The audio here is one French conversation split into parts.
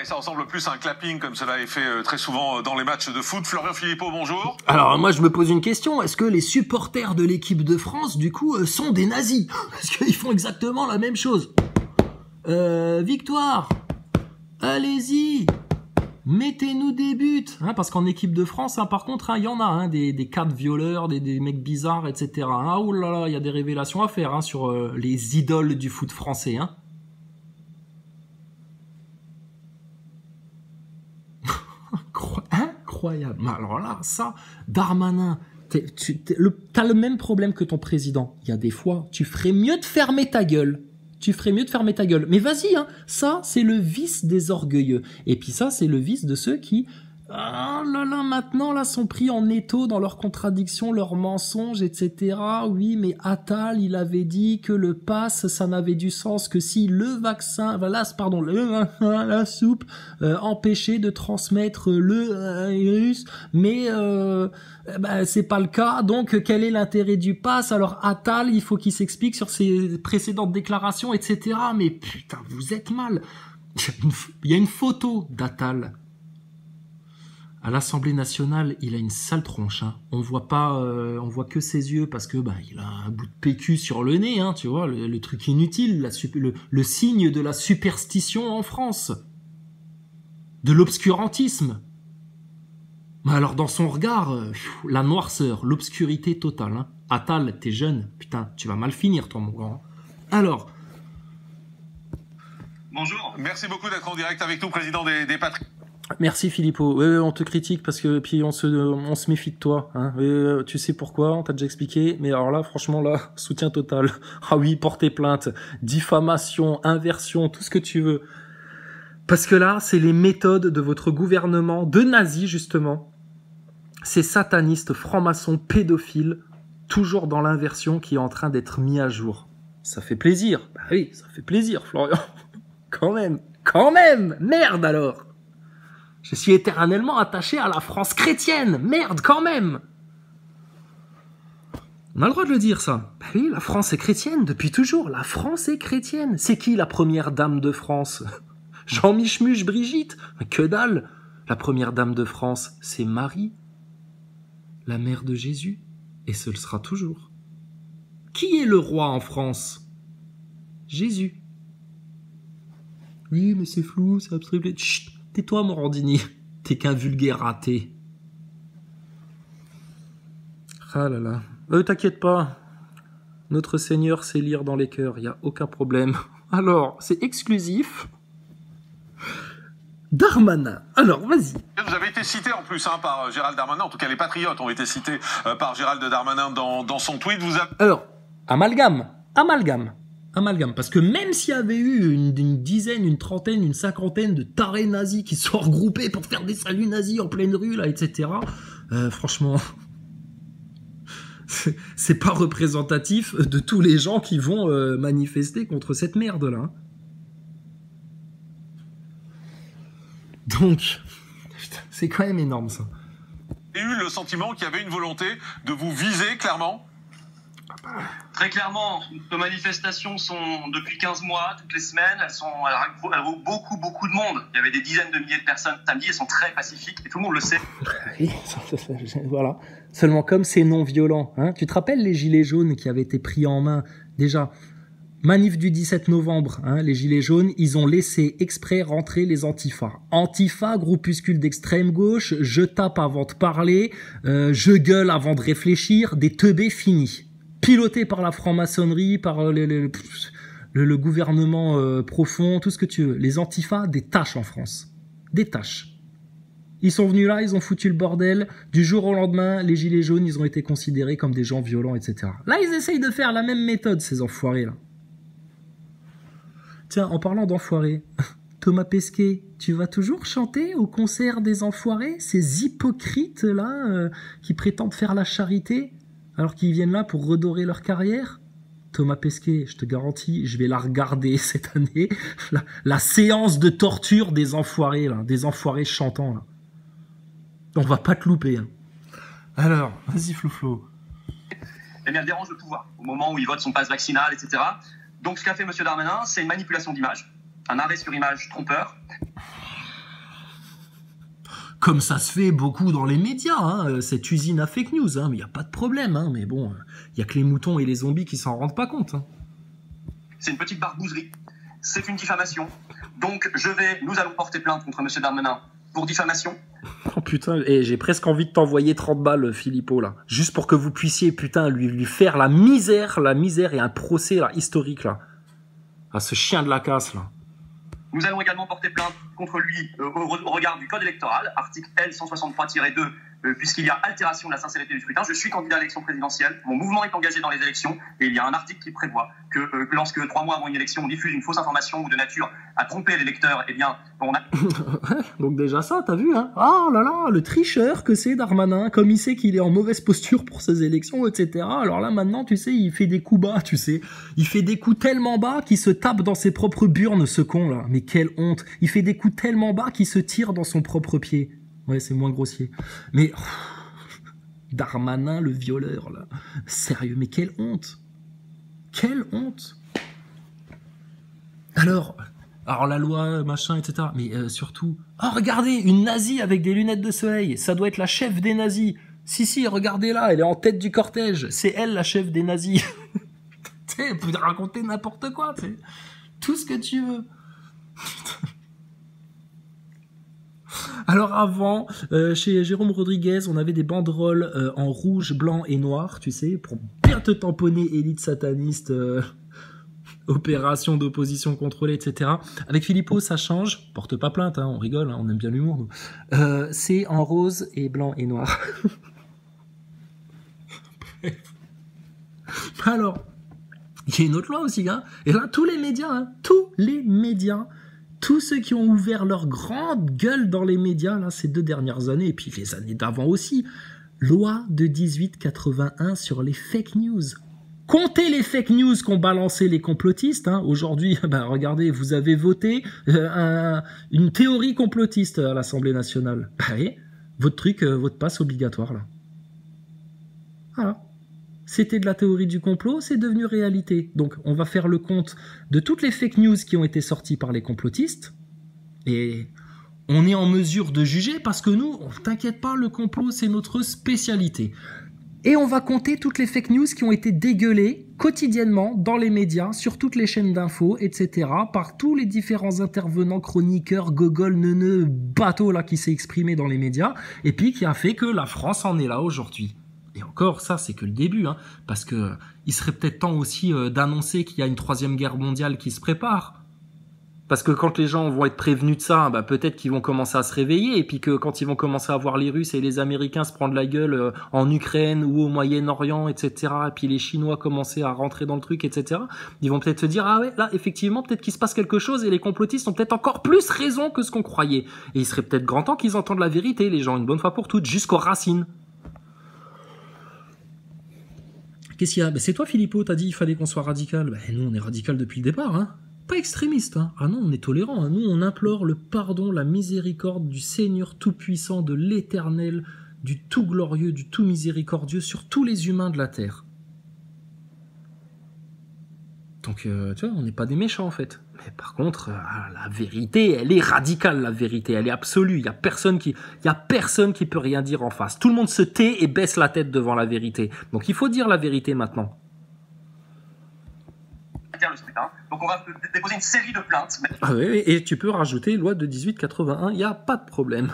et ça ressemble plus à un clapping comme cela est fait très souvent dans les matchs de foot. Florian Philippot, bonjour. Alors moi je me pose une question, est-ce que les supporters de l'équipe de France du coup sont des nazis? Parce qu'ils font exactement la même chose. Victoire, allez-y, mettez-nous des buts, hein, parce qu'en équipe de France, hein, par contre, il y en a des cas de violeurs, des mecs bizarres, etc. Ah oh là là, il y a des révélations à faire sur les idoles du foot français. Incroyable. Mais alors là, ça, Darmanin, t'as le même problème que ton président. Il y a des fois, tu ferais mieux de fermer ta gueule. Mais vas-y, ça, c'est le vice des orgueilleux. Et puis ça, c'est le vice de ceux qui, maintenant, là, sont pris en étau dans leurs contradictions, leurs mensonges, etc. Oui, mais Attal, il avait dit que le pass, ça n'avait du sens que si la soupe empêchait de transmettre le virus, mais c'est pas le cas. Donc, quel est l'intérêt du pass? Alors, Attal, il faut qu'il s'explique sur ses précédentes déclarations, etc. Mais putain, vous êtes mal. Il y a une photo d'Attal. À l'Assemblée nationale, il a une sale tronche. On voit pas, on voit que ses yeux parce que il a un bout de PQ sur le nez, tu vois, le truc inutile, le signe de la superstition en France, de l'obscurantisme. Mais alors dans son regard, la noirceur, l'obscurité totale. Attal, t'es jeune, putain, tu vas mal finir toi mon grand. Alors. Bonjour. Merci beaucoup d'être en direct avec nous, président des Patriotes. Merci Philippot. On te critique parce que puis on se méfie de toi. Tu sais pourquoi, on t'a déjà expliqué. Mais alors là, franchement, là, soutien total. Ah oui, porter plainte, diffamation, inversion, tout ce que tu veux. Parce que là, c'est les méthodes de votre gouvernement, de nazis justement. Ces satanistes, francs-maçons, pédophiles, toujours dans l'inversion qui est en train d'être mis à jour. Ça fait plaisir. Bah oui, ça fait plaisir, Florian. Quand même, merde alors. Je suis éternellement attaché à la France chrétienne. Merde, quand même. On a le droit de le dire, ça. Bah oui, la France est chrétienne depuis toujours. La France est chrétienne. C'est qui la première dame de France? Jean-Michmuche Brigitte? Que dalle. La première dame de France, c'est Marie, la mère de Jésus. Et ce le sera toujours. Qui est le roi en France? Jésus. Oui, mais c'est flou, c'est abstrait. Chut. Tais-toi, Morandini. T'es qu'un vulgaire raté. Ah là là. T'inquiète pas. Notre Seigneur sait lire dans les cœurs. Il n'y a aucun problème. Alors, c'est exclusif. Darmanin. Alors, vas-y. Vous avez été cité en plus par Gérald Darmanin. En tout cas, les Patriotes ont été cités par Gérald Darmanin dans son tweet. Alors, amalgame. Parce que même s'il y avait eu une dizaine, une trentaine, une cinquantaine de tarés nazis qui se sont regroupés pour faire des saluts nazis en pleine rue, là, etc., franchement, c'est pas représentatif de tous les gens qui vont manifester contre cette merde-là. Donc, c'est quand même énorme, ça. J'ai eu le sentiment qu'il y avait une volonté de vous viser, clairement. Très clairement, nos manifestations sont depuis 15 mois, toutes les semaines, elles regroupent beaucoup de monde. Il y avait des dizaines de milliers de personnes samedi, elles sont très pacifiques et tout le monde le sait. Oui, voilà. Seulement comme c'est non violent. Tu te rappelles les gilets jaunes qui avaient été pris en main? Déjà, manif du 17 novembre, les gilets jaunes, ils ont laissé exprès rentrer les antifas. Antifa, groupuscule d'extrême gauche, je tape avant de parler, je gueule avant de réfléchir, des teubés finis. Piloté par la franc-maçonnerie, par le gouvernement profond, tout ce que tu veux. Les antifas, des tâches en France. Des tâches. Ils sont venus là, ils ont foutu le bordel. Du jour au lendemain, les gilets jaunes, ils ont été considérés comme des gens violents, etc. Là, ils essayent de faire la même méthode, ces enfoirés-là. Tiens, en parlant d'enfoirés, Thomas Pesquet, tu vas toujours chanter au concert des enfoirés? Ces hypocrites-là qui prétendent faire la charité alors qu'ils viennent là pour redorer leur carrière? Thomas Pesquet, je te garantis, je vais la regarder cette année, la séance de torture des enfoirés, là, des enfoirés chantants. Là. On va pas te louper. Alors, vas-y Flouflo. Eh bien, elle dérange le pouvoir au moment où il vote son passe vaccinal, etc. Donc, ce qu'a fait M. Darmanin, c'est une manipulation d'image, un arrêt sur image trompeur. comme ça se fait beaucoup dans les médias, hein, cette usine à fake news, hein, mais il n'y a pas de problème, hein, mais bon, il n'y a que les moutons et les zombies qui s'en rendent pas compte. Hein. C'est une petite barbouzerie, c'est une diffamation, donc nous allons porter plainte contre M. Darmanin pour diffamation. Oh putain, et j'ai presque envie de t'envoyer 30 balles, Philippot, là, juste pour que vous puissiez, putain, lui faire la misère et un procès, là, historique, là, à ce chien de la casse, là. Nous allons également porter plainte contre lui au regard du code électoral, article L163-2, puisqu'il y a altération de la sincérité du scrutin. Je suis candidat à l'élection présidentielle, mon mouvement est engagé dans les élections, et il y a un article qui prévoit que lorsque 3 mois avant une élection, on diffuse une fausse information ou de nature à tromper l'électeur, eh bien, on a... Donc déjà ça, t'as vu, hein? Ah là là, le tricheur que c'est Darmanin, comme il sait qu'il est en mauvaise posture pour ses élections, etc. Alors là, maintenant, tu sais, il fait des coups bas, tu sais. Il fait des coups tellement bas qu'il se tape dans ses propres burnes, ce con, là. Mais quelle honte. Il fait des coups tellement bas qu'il se tire dans son propre pied. Ouais, c'est moins grossier. Mais... Darmanin, le violeur, là. Sérieux, mais quelle honte. Quelle honte. Alors la loi, machin, etc. Mais surtout... Oh, regardez, une nazie avec des lunettes de soleil. Ça doit être la chef des nazis. Si, regardez-la, elle est en tête du cortège. C'est elle, la chef des nazis. Tu sais, elle peut raconter n'importe quoi, tu sais. Tout ce que tu veux. Alors avant, chez Jérôme Rodriguez, on avait des banderoles en rouge, blanc et noir, tu sais, pour bien te tamponner élite sataniste, opération d'opposition contrôlée, etc. Avec Philippot, ça change. Porte pas plainte, hein, on rigole, hein, on aime bien l'humour, nous. C'est en rose et blanc et noir. Bref. Alors, il y a une autre loi aussi, hein. Et là, tous les médias, tous ceux qui ont ouvert leur grande gueule dans les médias, là, ces 2 dernières années, et puis les années d'avant aussi, loi de 1881 sur les fake news. Comptez les fake news qu'ont balancé les complotistes. Hein. Aujourd'hui, ben, regardez, vous avez voté une théorie complotiste à l'Assemblée nationale. Bah oui, votre truc, votre passe obligatoire, là. Voilà. C'était de la théorie du complot, c'est devenu réalité. Donc, on va faire le compte de toutes les fake news qui ont été sorties par les complotistes. Et on est en mesure de juger parce que nous, t'inquiète pas, le complot, c'est notre spécialité. Et on va compter toutes les fake news qui ont été dégueulées quotidiennement dans les médias, sur toutes les chaînes d'infos, etc. par tous les différents intervenants, chroniqueurs, gogoles, neuneux, bateaux là qui s'est exprimé dans les médias, et puis qui a fait que la France en est là aujourd'hui. Et encore, ça, c'est que le début, hein, parce que il serait peut-être temps aussi d'annoncer qu'il y a une 3e guerre mondiale qui se prépare. Parce que quand les gens vont être prévenus de ça, bah, peut-être qu'ils vont commencer à se réveiller, et puis que quand ils vont commencer à voir les Russes et les Américains se prendre la gueule en Ukraine ou au Moyen-Orient, etc., et puis les Chinois commencer à rentrer dans le truc, etc., ils vont peut-être se dire, ah ouais, là, effectivement, peut-être qu'il se passe quelque chose, et les complotistes ont peut-être encore plus raison que ce qu'on croyait. Et il serait peut-être grand temps qu'ils entendent la vérité, les gens, une bonne fois pour toutes, jusqu'aux racines. Qu'est-ce qu'il y a? Ben, c'est toi, Philippot, t'as dit qu'il fallait qu'on soit radical. Ben, nous, on est radical depuis le départ, hein. Pas extrémiste, hein. Ah non, on est tolérant, hein. Nous, on implore le pardon, la miséricorde du Seigneur tout-puissant, de l'Éternel, du tout-glorieux, du tout-miséricordieux sur tous les humains de la terre. Donc, tu vois, on n'est pas des méchants, en fait. Mais par contre, la vérité, elle est radicale, la vérité. Elle est absolue. Il y a personne qui peut rien dire en face. Tout le monde se tait et baisse la tête devant la vérité. Donc, il faut dire la vérité maintenant. Le scrutin. Donc, on va déposer une série de plaintes. Ah oui, et tu peux rajouter loi de 1881. Il n'y a pas de problème.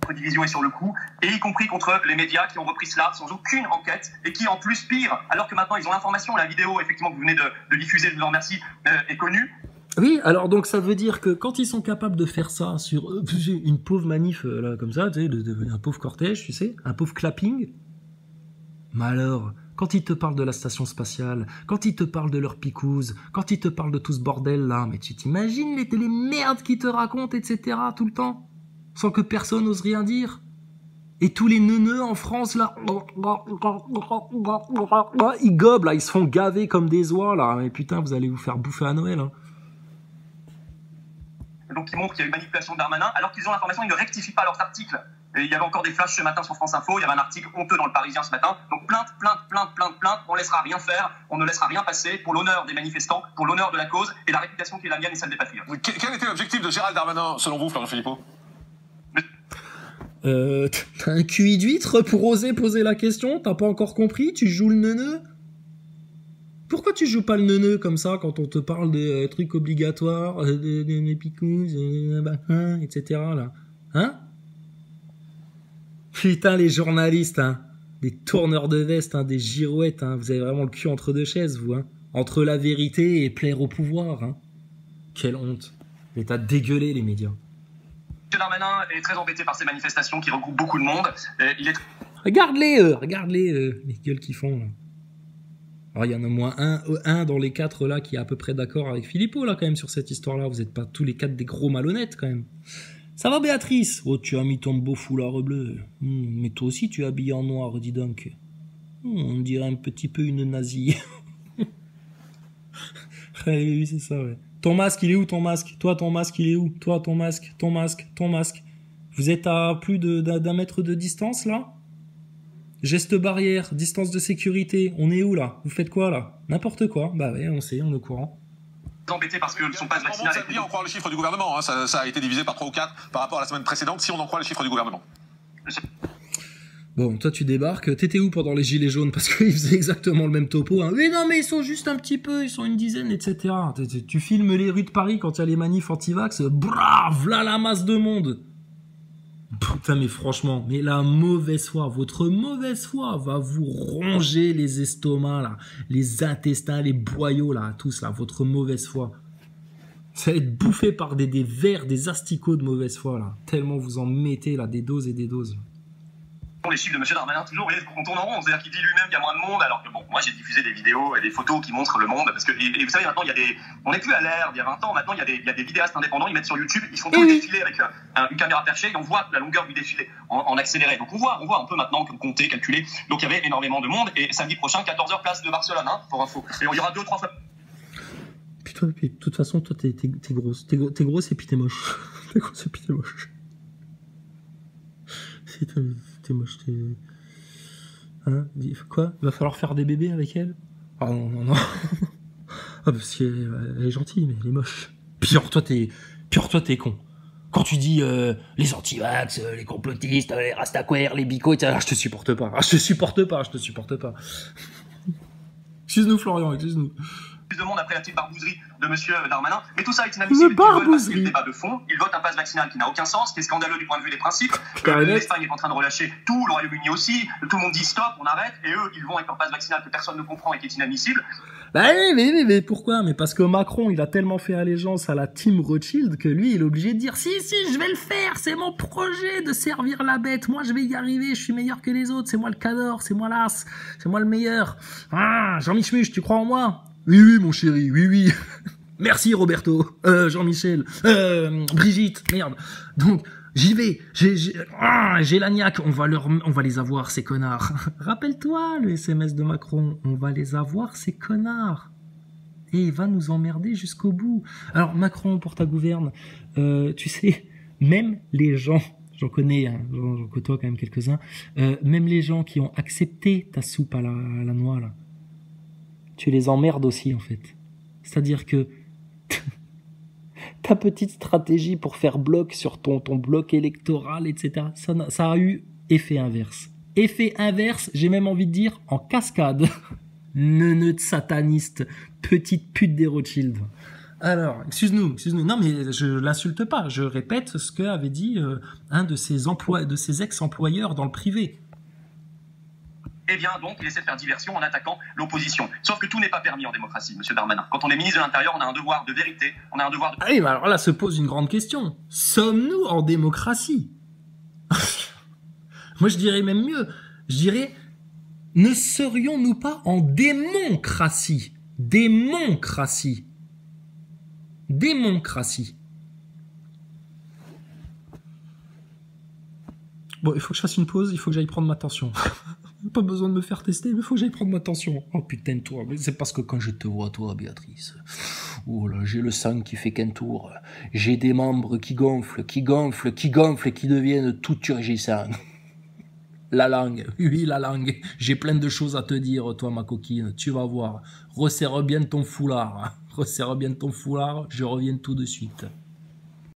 Notre division est sur le coup, et y compris contre les médias qui ont repris cela sans aucune enquête, et qui en plus pire, alors que maintenant ils ont l'information, la vidéo effectivement que vous venez de diffuser, je vous en remercie, est connue. Oui, alors donc ça veut dire que quand ils sont capables de faire ça sur une pauvre manif là comme ça, tu sais, un pauvre cortège, tu sais, un pauvre clapping, mais alors, quand ils te parlent de la station spatiale, quand ils te parlent de leur picouse, quand ils te parlent de tout ce bordel là, mais tu t'imagines les merdes qu'ils te racontent, etc. tout le temps, sans que personne n'ose rien dire. Et tous les neuneux en France, là, ils gobent, là, ils se font gaver comme des oies, là. Mais putain, vous allez vous faire bouffer à Noël, hein. Donc, ils montrent qu'il y a eu manipulation de Darmanin, alors qu'ils ont l'information, ils ne rectifient pas leurs articles. Et il y avait encore des flashs ce matin sur France Info, il y avait un article honteux dans le Parisien ce matin. Donc, plainte, on ne laissera rien faire, on ne laissera rien passer pour l'honneur des manifestants, pour l'honneur de la cause et la réputation qui est la mienne et celle des patriotes. Quel était l'objectif de Gérald Darmanin, selon vous, Florian Philippot? T'as un QI d'huître pour oser poser la question? T'as pas encore compris? Tu joues le neuneu? Pourquoi tu joues pas le neuneu comme ça quand on te parle de trucs obligatoires, des picous, etc. là? Hein? Putain, les journalistes, hein. Des tourneurs de veste, hein, des girouettes, hein. Vous avez vraiment le cul entre deux chaises, vous, hein. Entre la vérité et plaire au pouvoir, hein. Quelle honte. Mais t'as dégueulé, les médias. M. Darmanin est très embêté par ces manifestations qui regroupent beaucoup de monde. Il est... Regarde-les, les gueules qu'ils font, là. Alors, il y en a au moins un dans les 4 là qui est à peu près d'accord avec Philippot là quand même sur cette histoire-là. Vous n'êtes pas tous les 4 des gros malhonnêtes quand même. Ça va Béatrice? Oh, tu as mis ton beau foulard bleu. Mais toi aussi tu es habillé en noir, dis donc. On dirait un petit peu une nazie. Oui, c'est ça, ouais. Ton masque, il est où ton masque? Toi, ton masque, il est où? Toi, ton masque. Vous êtes à plus d'un mètre de distance là? Geste barrière, distance de sécurité, on est où là? Vous faites quoi là? N'importe quoi, bah ouais, on sait, on est au courant. Embêté parce que son passe vaccinal... Si on en croit le chiffre du gouvernement, hein, ça a été divisé par 3 ou 4 par rapport à la semaine précédente, si on en croit le chiffre du gouvernement. Bon, toi tu débarques, t'étais où pendant les gilets jaunes? Parce qu'ils faisaient exactement le même topo, hein. Mais non mais ils sont juste un petit peu, ils sont une dizaine, etc. Tu filmes les rues de Paris quand il y a les manifs anti-vax, brave, là la masse de monde. Putain mais franchement, mais la mauvaise foi, votre mauvaise foi va vous ronger les estomacs là, les intestins, les boyaux là, tous là, votre mauvaise foi. Ça va être bouffé par des vers, des asticots de mauvaise foi là, tellement vous en mettez là, des doses et des doses. Les chiffres de M. Darmanin, toujours, on tourne en rond, c'est-à-dire qu'il dit lui-même qu'il y a moins de monde, alors que bon, moi j'ai diffusé des vidéos et des photos qui montrent le monde, parce que, et vous savez, maintenant, on n'est plus à l'ère d'il y a 20 ans, maintenant il y a des vidéastes indépendants, ils mettent sur YouTube, ils font tout le défilé avec une caméra perchée, et on voit la longueur du défilé en accéléré. Donc on voit un peu maintenant compter, calculer, donc il y avait énormément de monde, et samedi prochain, 14h place de Barcelone, hein, pour info. Et il y aura 2-3 fois. Putain, de toute façon, toi t'es grosse, t'es grosse et puis t'es moche. T'es grosse et puis t'es moche. Si t'es moche, t'es... Hein? Quoi? Il va falloir faire des bébés avec elle? Ah non. Ah parce qu'elle est gentille, mais elle est moche. Pire, toi t'es con. Quand tu dis les anti-vax, les complotistes, les rastaquaires, les bicots, etc. Je te supporte pas. Je te supporte pas. Excuse-nous Florian, excuse-nous. Plus de monde après la petite barbouzerie de M. Darmanin, mais tout ça est inadmissible. Ils veulent passer le débat de fond, ils votent un pass vaccinal qui n'a aucun sens, qui est scandaleux du point de vue des principes. L'Espagne est en train de relâcher tout, le Royaume-Uni aussi, tout le monde dit stop, on arrête, et eux, ils vont avec leur pass vaccinal que personne ne comprend et qui est inadmissible. Bah mais pourquoi? Mais parce que Macron, il a tellement fait allégeance à la team Rothschild que lui, il est obligé de dire si, je vais le faire, c'est mon projet de servir la bête, moi je vais y arriver, je suis meilleur que les autres, c'est moi le cador, c'est moi l'as, c'est moi le meilleur. Ah, Jean-Michel, tu crois en moi? Oui, mon chéri, oui. Merci, Roberto. Jean-Michel. Brigitte, merde. Donc, j'y vais. J'ai la niaque. On va les avoir, ces connards. Rappelle-toi, le SMS de Macron. On va les avoir, ces connards. Et il va nous emmerder jusqu'au bout. Alors, Macron, pour ta gouverne, tu sais, même les gens, j'en connais, hein, j'en côtoie quand même quelques-uns, même les gens qui ont accepté ta soupe à la noix, là, tu les emmerdes aussi en fait. C'est-à-dire que ta petite stratégie pour faire bloc sur ton bloc électoral, etc., ça a eu effet inverse. Effet inverse, j'ai même envie de dire en cascade. Neuneu de sataniste, petite pute des Rothschild. Alors, excuse-nous. Non mais je l'insulte pas, je répète ce que avait dit un de ses ex-employeurs dans le privé. Eh bien, donc, il essaie de faire diversion en attaquant l'opposition. Sauf que tout n'est pas permis en démocratie, M. Darmanin. Quand on est ministre de l'Intérieur, on a un devoir de vérité, on a un devoir de... Ah oui, mais alors là se pose une grande question. Sommes-nous en démocratie? Moi, je dirais même mieux. Je dirais, ne serions-nous pas en démocratie? Démocratie. Bon, il faut que je fasse une pause, il faut que j'aille prendre ma tension. Pas besoin de me faire tester, mais il faut que j'aille prendre ma tension. Oh putain, toi, mais c'est parce que quand je te vois, toi, Béatrice, oh là, j'ai le sang qui fait qu'un tour. J'ai des membres qui gonflent, et qui deviennent tout turgissants. La langue, oui, la langue. J'ai plein de choses à te dire, toi, ma coquine. Tu vas voir. Resserre bien ton foulard. Je reviens tout de suite.